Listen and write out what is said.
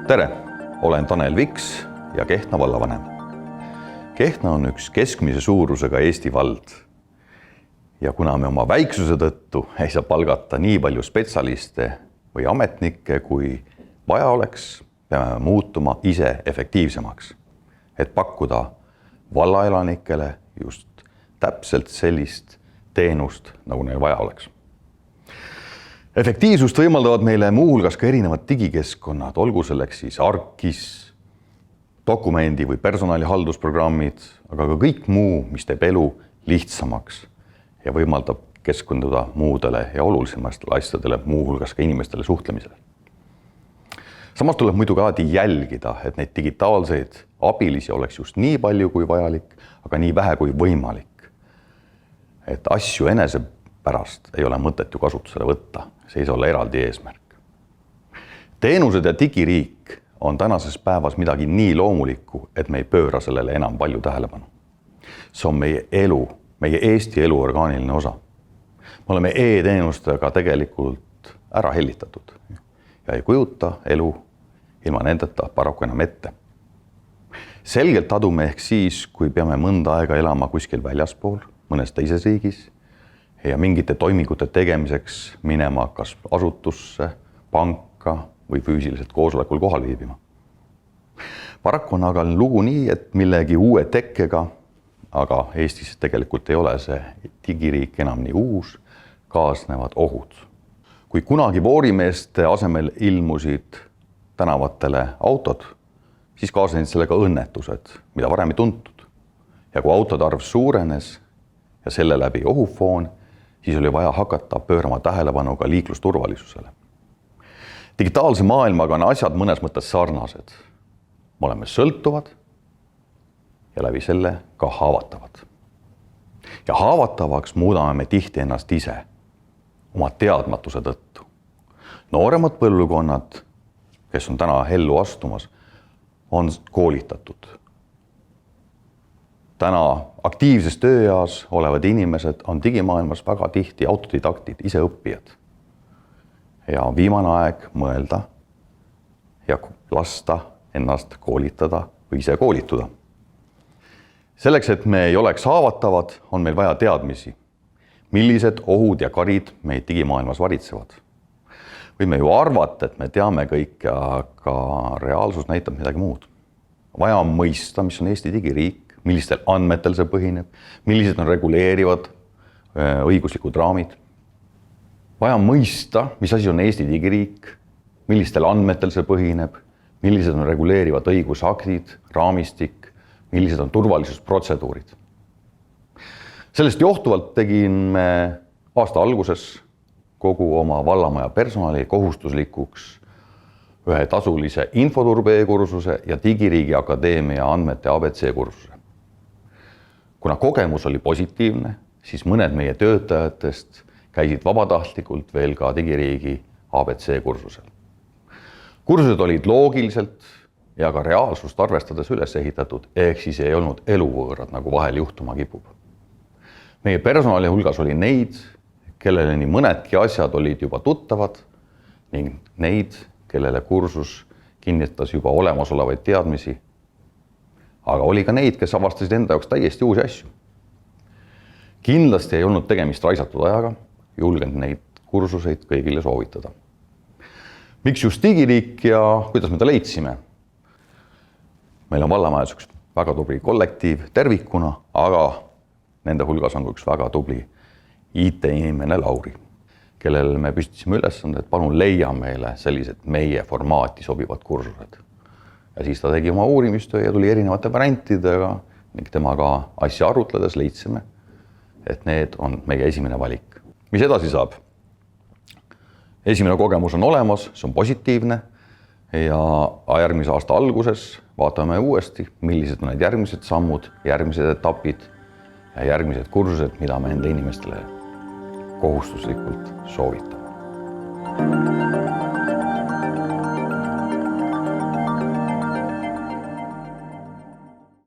Tere, olen Tanel Viks ja Kehtna vallavanem. Kehtna on üks keskmise suurusega Eesti vald. Ja kuna me oma väiksuse tõttu ei saa palgata nii palju spetsialiste või ametnikke, kui vaja oleks, peame muutuma ise efektiivsemaks, et pakkuda vallaelanikele just täpselt sellist teenust, nagu neil vaja oleks. Efektiivsust võimaldavad meile muuhulgas ka erinevad digikeskkonnad, olgu selleks siis ARKIS, dokumendi või personalihaldusprogrammid, aga ka kõik muu, mis teeb elu lihtsamaks ja võimaldab keskenduda muudele ja olulisemastele asjadele, muuhulgas ka inimestele suhtlemisele. Samas tuleb muidugi alati jälgida, et neid digitaalseid abilisi oleks just nii palju kui vajalik, aga nii vähe kui võimalik. Et asju enese pärast ei ole mõtet ju kasutusele võtta, see ei saa olla eraldi eesmärk. Teenused ja digiriik on tänases päevas midagi nii loomulikku, et me ei pööra sellele enam palju tähelepanu. See on meie elu, meie Eesti elu orgaaniline osa. Me oleme e-teenustega tegelikult ära hellitatud ja ei kujuta elu ilma nendeta paraku enam ette. Selgelt adume ehk siis, kui peame mõnda aega elama kuskil väljaspool, mõnes teises riigis ja mingite toimingute tegemiseks minema kas asutusse, panka või füüsiliselt koosolekul kohal viibima. Paraku on aga lugu nii, et millegi uue tekkega, aga Eestis tegelikult ei ole see digiriik enam nii uus, kaasnevad ohud. Kui kunagi voorimeeste asemel ilmusid tänavatele autod, siis kaasnesid sellega õnnetused, mida varem ei tuntud. Ja kui autode arv suurenes ja selle läbi ohufoon, siis oli vaja hakata pöörama tähelepanu ka liiklusturvalisusele. Digitaalse maailmaga on asjad mõnes mõttes sarnased. Me oleme sõltuvad ja läbi selle ka haavatavad. Ja haavatavaks muudame me tihti ennast ise oma teadmatuse tõttu. Nooremad põlvkonnad, kes on täna ellu astumas, on koolitatud. Täna aktiivses tööeas olevad inimesed on digimaailmas väga tihti autodidaktid, iseõppijad. Ja on viimane aeg mõelda ja lasta ennast koolitada või ise koolituda. Selleks, et me ei oleks haavatavad, on meil vaja teadmisi, millised ohud ja karid meid digimaailmas varitsevad. Võime ju arvata, et me teame kõike, aga reaalsus näitab midagi muud. Vaja on mõista, mis on Eesti digiriik, millistel andmetel see põhineb, millised on reguleerivad õiguslikud raamid. Vaja on mõista, mis asi on Eesti digiriik, millistel andmetel see põhineb, millised on reguleerivad õigusaktid, raamistik, millised on turvalisusprotseduurid. Sellest johtuvalt tegin me aasta alguses kogu oma vallamaja personali kohustuslikuks ühe tasulise infoturbe e-kursuse ja Digiriigi Akadeemia andmete ABC kursuse. Kuna kogemus oli positiivne, siis mõned meie töötajatest käisid vabatahtlikult veel ka Digiriigi ABC kursusel. Kursused olid loogiliselt ja ka reaalsust arvestades üles ehitatud, ehk siis ei olnud eluvõõrad, nagu vahel juhtuma kipub. Meie personali hulgas oli neid, kellele nii mõnedki asjad olid juba tuttavad ning neid, kellele kursus kinnitas juba olemasolevaid teadmisi. Aga oli ka neid, kes avastasid enda jaoks täiesti uusi asju. Kindlasti ei olnud tegemist raisatud ajaga, julgenud neid kursuseid kõigile soovitada. Miks just digiriik ja kuidas me ta leidsime? Meil on vallamajas üks väga tubli kollektiiv tervikuna, aga nende hulgas on üks väga tubli IT-inimene Lauri, kellel me püstitasime ülesande, et palun leia meile sellised meie formaati sobivad kursused. Ja siis ta tegi oma uurimistöö ja tuli erinevate variantidega ning temaga asja arutledes leidsime, et need on meie esimene valik. Mis edasi saab? Esimene kogemus on olemas, see on positiivne ja järgmise aasta alguses vaatame uuesti, millised on need järgmised sammud, järgmised etapid ja järgmised kursused, mida me enda inimestele kohustuslikult soovitame.